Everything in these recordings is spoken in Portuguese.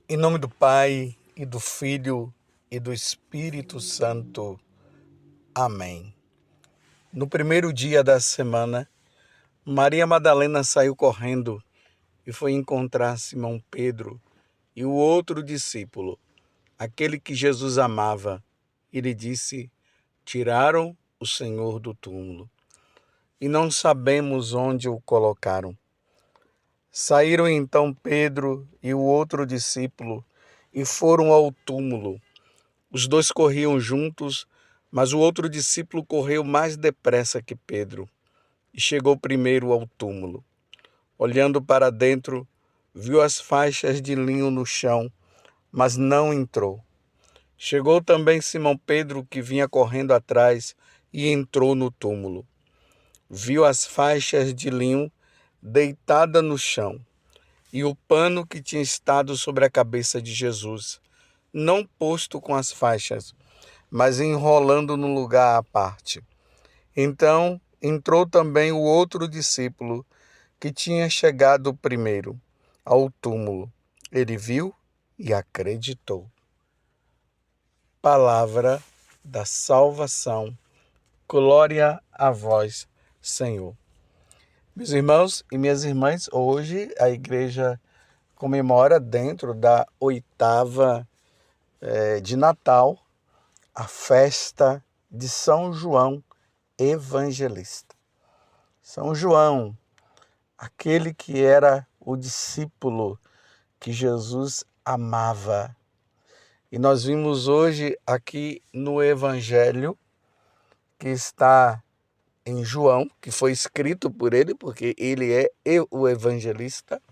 Em nome do Pai, e do Filho, e do Espírito Santo. Amém. No primeiro dia da semana, Maria Madalena saiu correndo e foi encontrar Simão Pedro e o outro discípulo, aquele que Jesus amava, e lhe disse: Tiraram o Senhor do túmulo, e não sabemos onde o colocaram. Saíram então Pedro e o outro discípulo e foram ao túmulo. Os dois corriam juntos, mas o outro discípulo correu mais depressa que Pedro e chegou primeiro ao túmulo. Olhando para dentro, viu as faixas de linho no chão, mas não entrou. Chegou também Simão Pedro, que vinha correndo atrás, e entrou no túmulo. Viu as faixas de linho deitada no chão e o pano que tinha estado sobre a cabeça de Jesus, não posto com as faixas, mas enrolando no lugar à parte. Então entrou também o outro discípulo, que tinha chegado primeiro ao túmulo. Ele viu e acreditou. Palavra da salvação. Glória a vós, Senhor. Meus irmãos e minhas irmãs, hoje a igreja comemora, dentro da oitava de Natal, a festa de São João Evangelista. São João, aquele que era o discípulo que Jesus amava. E nós vimos hoje aqui no Evangelho, que está em João, que foi escrito por ele, porque ele é o evangelista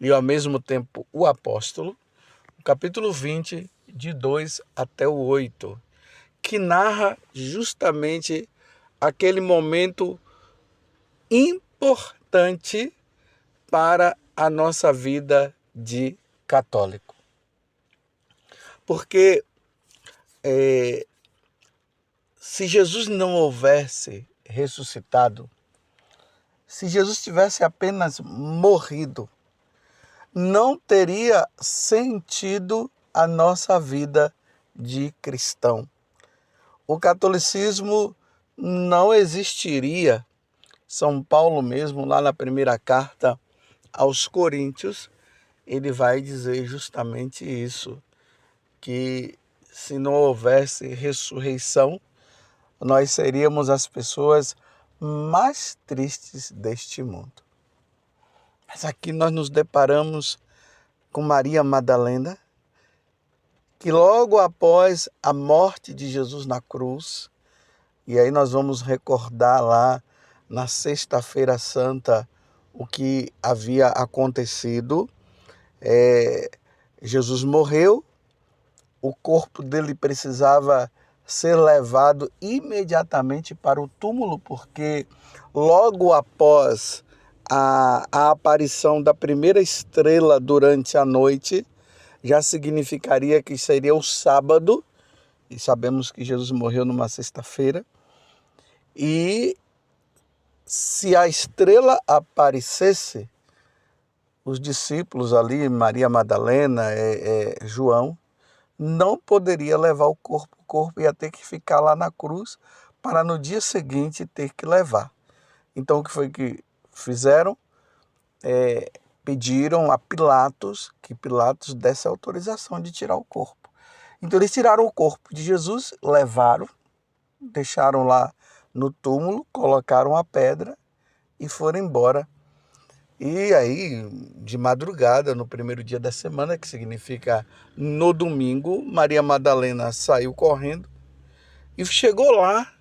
e ao mesmo tempo o apóstolo, o capítulo 20, de 2 até o 8, que narra justamente aquele momento importante para a nossa vida de católico. Porque se Jesus não houvesse ressuscitado, se Jesus tivesse apenas morrido, não teria sentido a nossa vida de cristão. O catolicismo não existiria. São Paulo mesmo, lá na primeira carta aos Coríntios, ele vai dizer justamente isso, que se não houvesse ressurreição, nós seríamos as pessoas mais tristes deste mundo. Mas aqui nós nos deparamos com Maria Madalena, que logo após a morte de Jesus na cruz, e aí nós vamos recordar lá na Sexta-feira Santa o que havia acontecido. Jesus morreu, o corpo dele precisava ser levado imediatamente para o túmulo, porque logo após a aparição da primeira estrela durante a noite, já significaria que seria o sábado, e sabemos que Jesus morreu numa sexta-feira, e se a estrela aparecesse, os discípulos ali, Maria Madalena, João, não poderia levar o corpo ia ter que ficar lá na cruz para no dia seguinte ter que levar. Então o que foi que fizeram? Pediram a Pilatos que Pilatos desse autorização de tirar o corpo. Então eles tiraram o corpo de Jesus, levaram, deixaram lá no túmulo, colocaram a pedra e foram embora. E aí, de madrugada, no primeiro dia da semana, que significa no domingo, Maria Madalena saiu correndo e chegou lá.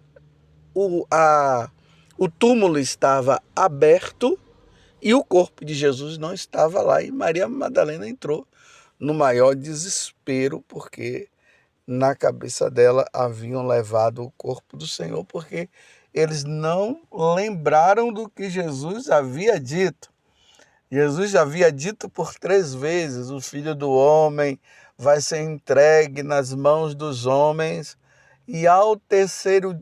O túmulo estava aberto e o corpo de Jesus não estava lá. E Maria Madalena entrou no maior desespero, porque na cabeça dela haviam levado o corpo do Senhor, porque eles não lembraram do que Jesus havia dito. Jesus já havia dito por 3 vezes: o Filho do Homem vai ser entregue nas mãos dos homens, e ao terceiro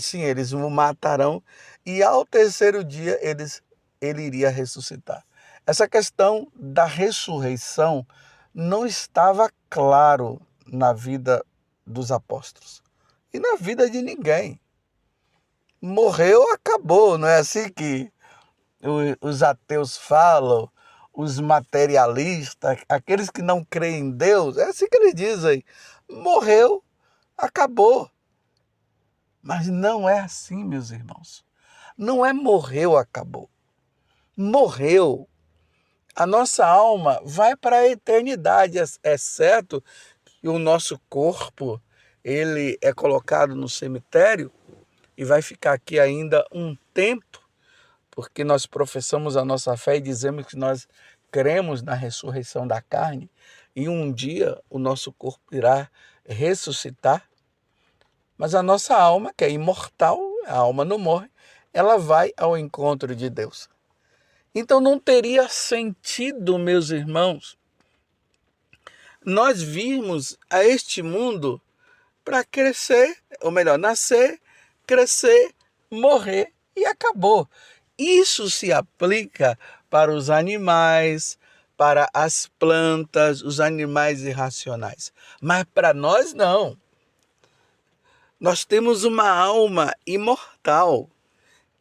sim, eles o matarão, e ao terceiro dia ele iria ressuscitar. Essa questão da ressurreição não estava claro na vida dos apóstolos e na vida de ninguém. Morreu, acabou, não é assim que os ateus falam, os materialistas, aqueles que não creem em Deus, é assim que eles dizem. Morreu, acabou. Mas não é assim, meus irmãos. Não é morreu, acabou. Morreu. A nossa alma vai para a eternidade, é certo que o nosso corpo, ele é colocado no cemitério e vai ficar aqui ainda um tempo, porque nós professamos a nossa fé e dizemos que nós cremos na ressurreição da carne e um dia o nosso corpo irá ressuscitar, mas a nossa alma, que é imortal, a alma não morre, ela vai ao encontro de Deus. Então não teria sentido, meus irmãos, nós virmos a este mundo para crescer, ou melhor, nascer, crescer, morrer e acabou. Isso se aplica para os animais, para as plantas, os animais irracionais. Mas para nós não. Nós temos uma alma imortal.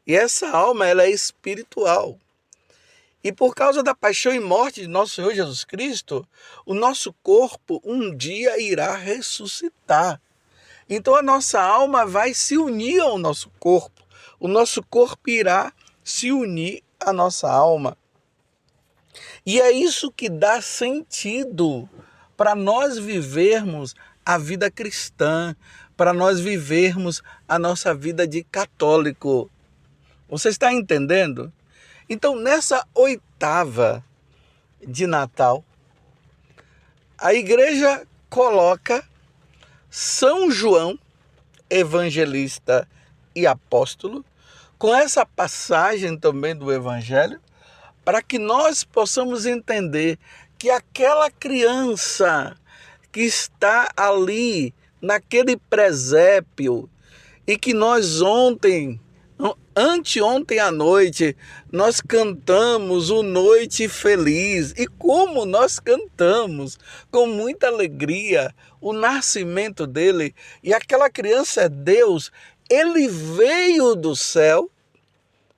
E essa alma ela é espiritual. E por causa da paixão e morte de nosso Senhor Jesus Cristo, o nosso corpo um dia irá ressuscitar. Então a nossa alma vai se unir ao nosso corpo. O nosso corpo irá se unir à nossa alma. E é isso que dá sentido para nós vivermos a vida cristã, para nós vivermos a nossa vida de católico. Você está entendendo? Então, nessa oitava de Natal, a igreja coloca São João, evangelista e apóstolo, com essa passagem também do Evangelho, para que nós possamos entender que aquela criança que está ali, naquele presépio, e que nós anteontem à noite, nós cantamos o Noite Feliz. E como nós cantamos com muita alegria o nascimento dele. E aquela criança é Deus. Ele veio do céu,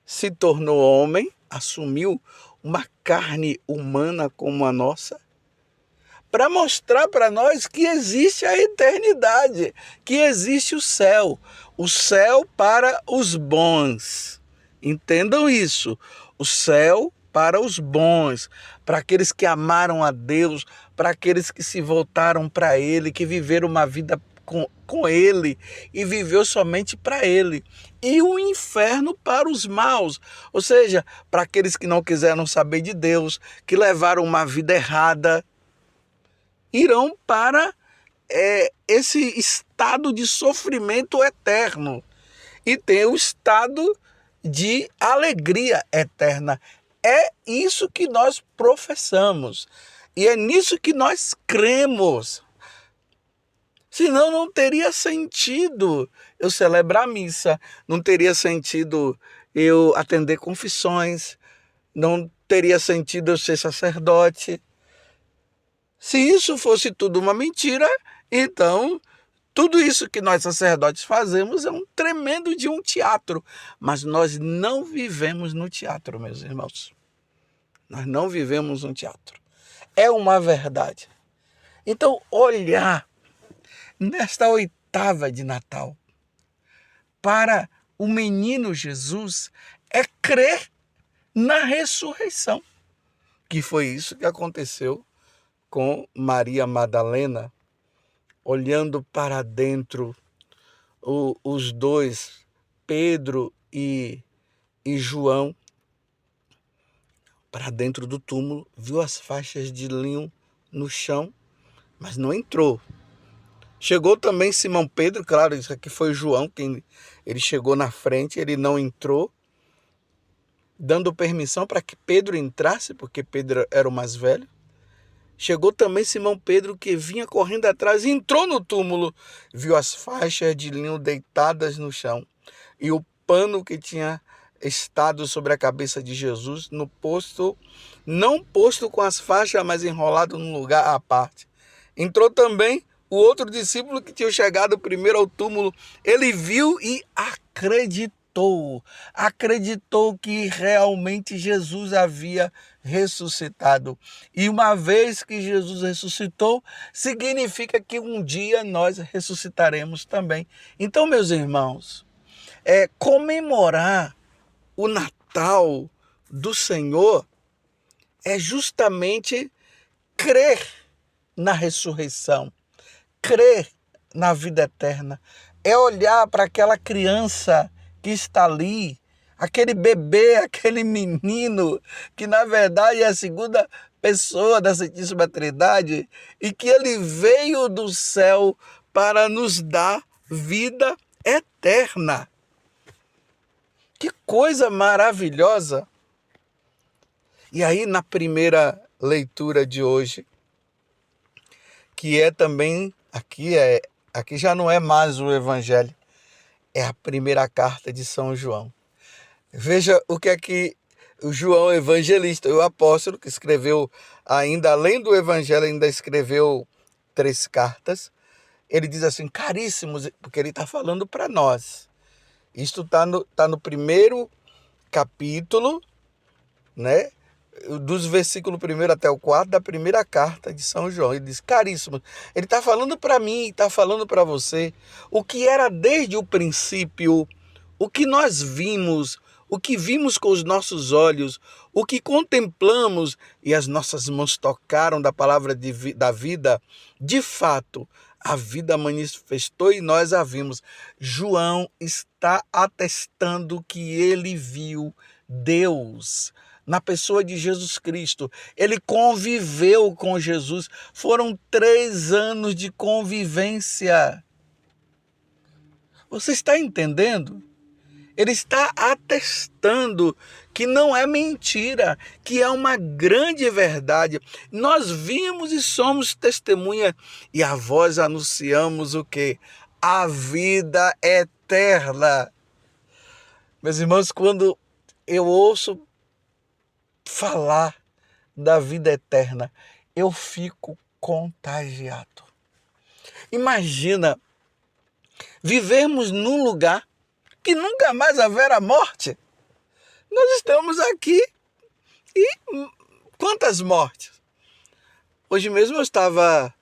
se tornou homem, assumiu uma carne humana como a nossa, para mostrar para nós que existe a eternidade, que existe o céu para os bons. Entendam isso, o céu para os bons, para aqueles que amaram a Deus, para aqueles que se voltaram para Ele, que viveram uma vida com Ele e viveu somente para Ele. E o inferno para os maus, ou seja, para aqueles que não quiseram saber de Deus, que levaram uma vida errada, irão para esse estado de sofrimento eterno. E tem o estado de alegria eterna. É isso que nós professamos. E é nisso que nós cremos. Senão não teria sentido eu celebrar a missa, não teria sentido eu atender confissões, não teria sentido eu ser sacerdote. Se isso fosse tudo uma mentira, então tudo isso que nós sacerdotes fazemos é um tremendo de um teatro. Mas nós não vivemos no teatro, meus irmãos. Nós não vivemos um teatro. É uma verdade. Então, olhar nesta oitava de Natal para o menino Jesus é crer na ressurreição. Que foi isso que aconteceu com Maria Madalena, olhando para dentro, os dois, Pedro e João, para dentro do túmulo, viu as faixas de linho no chão, mas não entrou. Chegou também Simão Pedro, claro, isso aqui foi João, quem ele chegou na frente, ele não entrou, dando permissão para que Pedro entrasse, porque Pedro era o mais velho. Chegou também Simão Pedro, que vinha correndo atrás e entrou no túmulo. Viu as faixas de linho deitadas no chão e o pano que tinha estado sobre a cabeça de Jesus no posto não posto com as faixas, mas enrolado num lugar à parte. Entrou também o outro discípulo que tinha chegado primeiro ao túmulo. Ele viu e acreditou. Acreditou que realmente Jesus havia ressuscitado. E uma vez que Jesus ressuscitou, significa que um dia nós ressuscitaremos também. Então, meus irmãos, comemorar o Natal do Senhor é justamente crer na ressurreição, crer na vida eterna, é olhar para aquela criança que está ali, aquele bebê, aquele menino, que na verdade é a segunda pessoa da Santíssima Trindade e que ele veio do céu para nos dar vida eterna. Que coisa maravilhosa! E aí, na primeira leitura de hoje, que é também, aqui já não é mais o Evangelho, é a primeira carta de São João. Veja o que é que o João Evangelista, o apóstolo, que escreveu ainda, além do Evangelho, ainda escreveu 3 cartas. Ele diz assim, caríssimos, porque ele está falando para nós. Isto está no primeiro capítulo, né? Dos versículos 1 até o 4 da primeira carta de São João. Ele diz, caríssimo, ele está falando para mim, está falando para você, o que era desde o princípio, o que nós vimos, o que vimos com os nossos olhos, o que contemplamos e as nossas mãos tocaram da palavra da vida, de fato, a vida manifestou e nós a vimos. João está atestando que ele viu Deus na pessoa de Jesus Cristo. Ele conviveu com Jesus. Foram 3 anos de convivência. Você está entendendo? Ele está atestando que não é mentira, que é uma grande verdade. Nós vimos e somos testemunha e a vós anunciamos o quê? A vida eterna. Meus irmãos, quando eu ouço falar da vida eterna, eu fico contagiado. Imagina vivermos num lugar que nunca mais haverá morte. Nós estamos aqui e quantas mortes? Hoje mesmo eu estava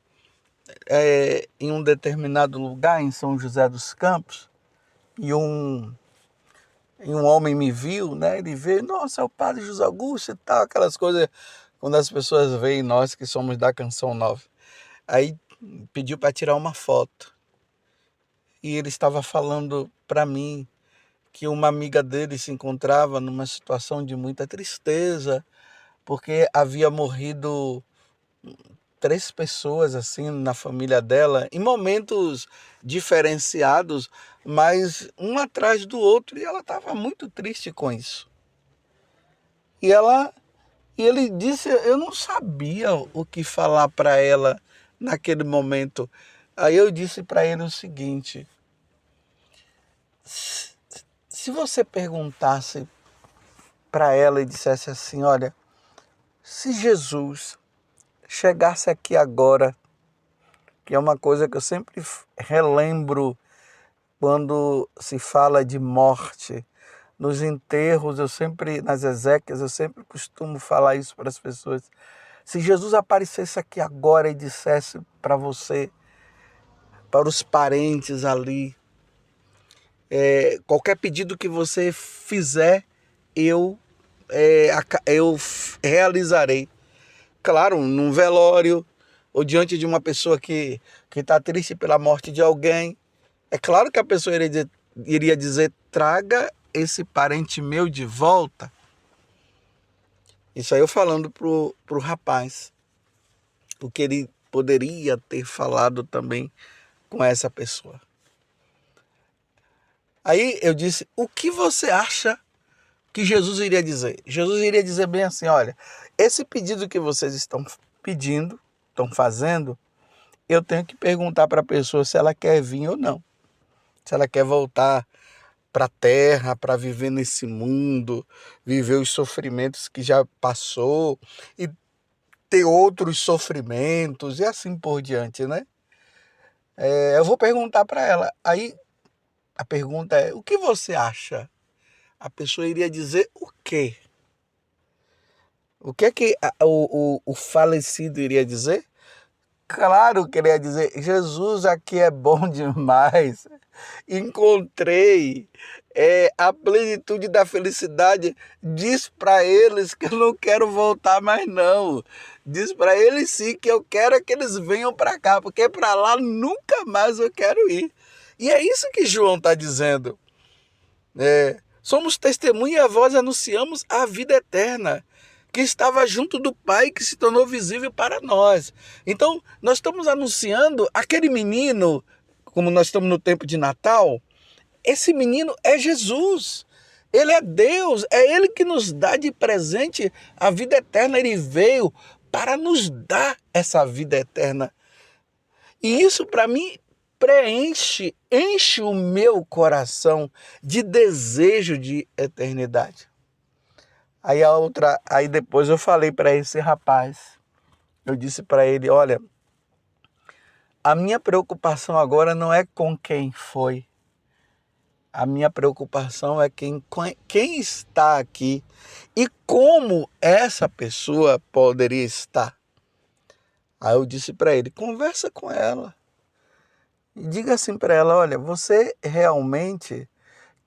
em um determinado lugar, em São José dos Campos, e um homem me viu, né? Ele veio, nossa, é o Padre José Augusto e tal, aquelas coisas, quando as pessoas veem nós que somos da Canção Nova. Aí pediu para tirar uma foto. E ele estava falando para mim que uma amiga dele se encontrava numa situação de muita tristeza, porque havia morrido 3 pessoas assim na família dela, em momentos diferenciados, mas um atrás do outro, e ela estava muito triste com isso. E ele disse, eu não sabia o que falar para ela naquele momento. Aí eu disse para ele o seguinte: se você perguntasse para ela e dissesse assim, olha, se Jesus chegasse aqui agora, que é uma coisa que eu sempre relembro quando se fala de morte, nos enterros, nas exéquias, eu sempre costumo falar isso para as pessoas. Se Jesus aparecesse aqui agora e dissesse para você, para os parentes ali, qualquer pedido que você fizer, eu realizarei. Claro, num velório, ou diante de uma pessoa que está triste pela morte de alguém, é claro que a pessoa iria dizer, traga esse parente meu de volta. Isso aí eu falando pro rapaz, o que ele poderia ter falado também com essa pessoa. Aí eu disse, o que você acha que Jesus iria dizer? Jesus iria dizer bem assim, olha, esse pedido que vocês estão pedindo, estão fazendo, eu tenho que perguntar para a pessoa se ela quer vir ou não. Se ela quer voltar para a terra, para viver nesse mundo, viver os sofrimentos que já passou e ter outros sofrimentos e assim por diante, né? Eu vou perguntar para ela. Aí a pergunta é: o que você acha? A pessoa iria dizer o quê? O que é que o falecido iria dizer? Claro que ele ia dizer: Jesus, aqui é bom demais. Encontrei a plenitude da felicidade. Diz para eles que eu não quero voltar mais não. Diz para eles sim que eu quero é que eles venham para cá, porque para lá nunca mais eu quero ir. E é isso que João está dizendo. Somos testemunha e a voz anunciamos a vida eterna, que estava junto do Pai, que se tornou visível para nós. Então, nós estamos anunciando aquele menino, como nós estamos no tempo de Natal, esse menino é Jesus. Ele é Deus, é Ele que nos dá de presente a vida eterna. Ele veio para nos dar essa vida eterna. E isso, para mim, enche o meu coração de desejo de eternidade. Aí depois eu falei para esse rapaz, eu disse para ele: olha, a minha preocupação agora não é com quem foi, a minha preocupação é quem está aqui e como essa pessoa poderia estar. Aí eu disse para ele: conversa com ela e diga assim para ela: olha, você realmente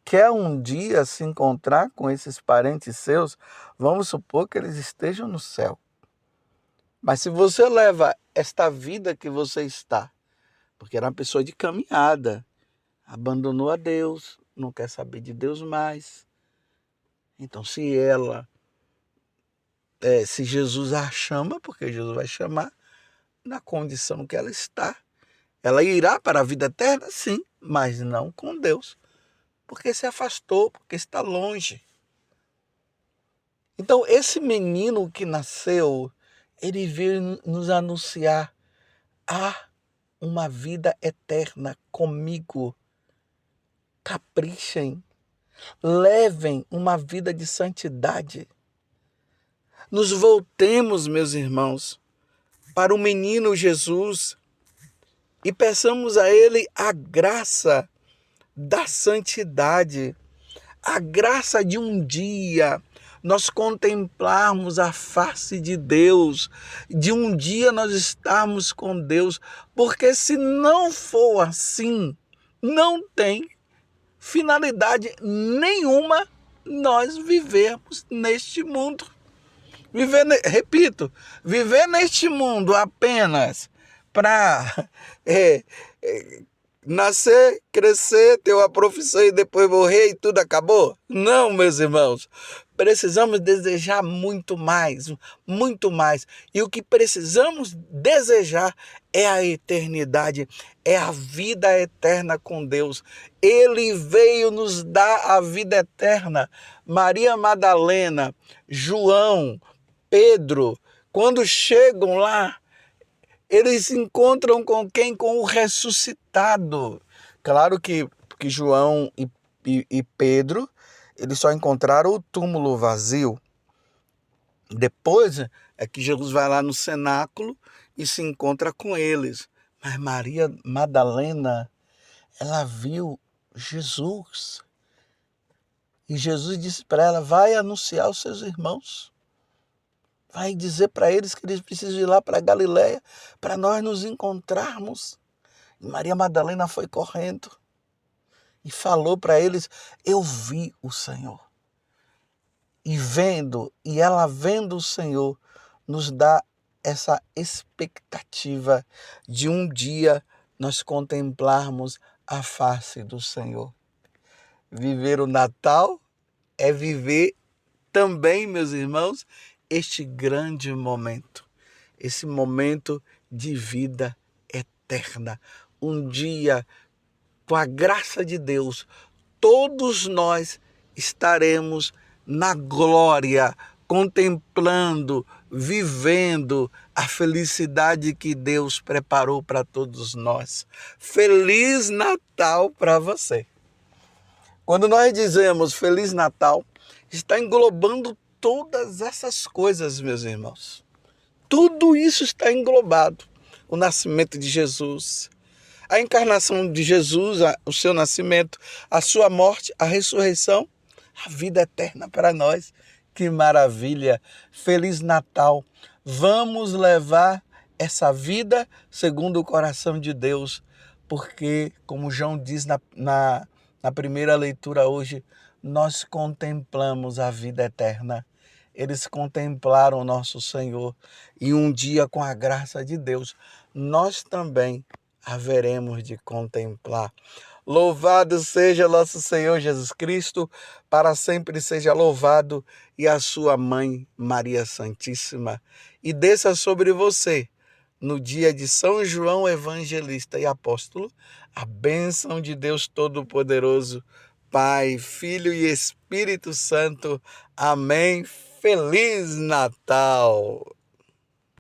quer um dia se encontrar com esses parentes seus? Vamos supor que eles estejam no céu. Mas se você leva esta vida que você está, porque era uma pessoa de caminhada, abandonou a Deus, não quer saber de Deus mais. Então, se Jesus a chama, porque Jesus vai chamar, na condição que ela está, ela irá para a vida eterna, sim, mas não com Deus, porque se afastou, porque está longe. Então, esse menino que nasceu, ele veio nos anunciar: há uma vida eterna comigo. Caprichem, levem uma vida de santidade. Nos voltemos, meus irmãos, para o menino Jesus e peçamos a Ele a graça da santidade, a graça de um dia nós contemplarmos a face de Deus, de um dia nós estarmos com Deus, porque se não for assim, não tem finalidade nenhuma nós vivermos neste mundo. Viver neste mundo apenas para nascer, crescer, ter uma profissão e depois morrer e tudo acabou? Não, meus irmãos. Precisamos desejar muito mais, muito mais. E o que precisamos desejar é a eternidade, é a vida eterna com Deus. Ele veio nos dar a vida eterna. Maria Madalena, João, Pedro, quando chegam lá, eles se encontram com quem? Com o ressuscitado. Claro que João e Pedro, eles só encontraram o túmulo vazio. Depois é que Jesus vai lá no cenáculo e se encontra com eles. Mas Maria Madalena, ela viu Jesus. E Jesus disse para ela: vai anunciar aos seus irmãos. Vai dizer para eles que eles precisam ir lá para Galiléia para nós nos encontrarmos. E Maria Madalena foi correndo e falou para eles: eu vi o Senhor. E ela vendo o Senhor, nos dá essa expectativa de um dia nós contemplarmos a face do Senhor. Viver o Natal é viver também, meus irmãos, este grande momento, esse momento de vida eterna. Um dia, com a graça de Deus, todos nós estaremos na glória, contemplando, vivendo a felicidade que Deus preparou para todos nós. Feliz Natal para você! Quando nós dizemos Feliz Natal, está englobando todas essas coisas, meus irmãos. Tudo isso está englobado. O nascimento de Jesus, a encarnação de Jesus, o seu nascimento, a sua morte, a ressurreição, a vida eterna para nós. Que maravilha! Feliz Natal! Vamos levar essa vida segundo o coração de Deus, porque, como João diz na primeira leitura hoje, nós contemplamos a vida eterna. Eles contemplaram o nosso Senhor e um dia, com a graça de Deus, nós também haveremos de contemplar. Louvado seja nosso Senhor Jesus Cristo, para sempre seja louvado, e a sua mãe, Maria Santíssima. E desça sobre você, no dia de São João Evangelista e Apóstolo, a bênção de Deus Todo-Poderoso, Pai, Filho e Espírito Santo. Amém. Feliz Natal!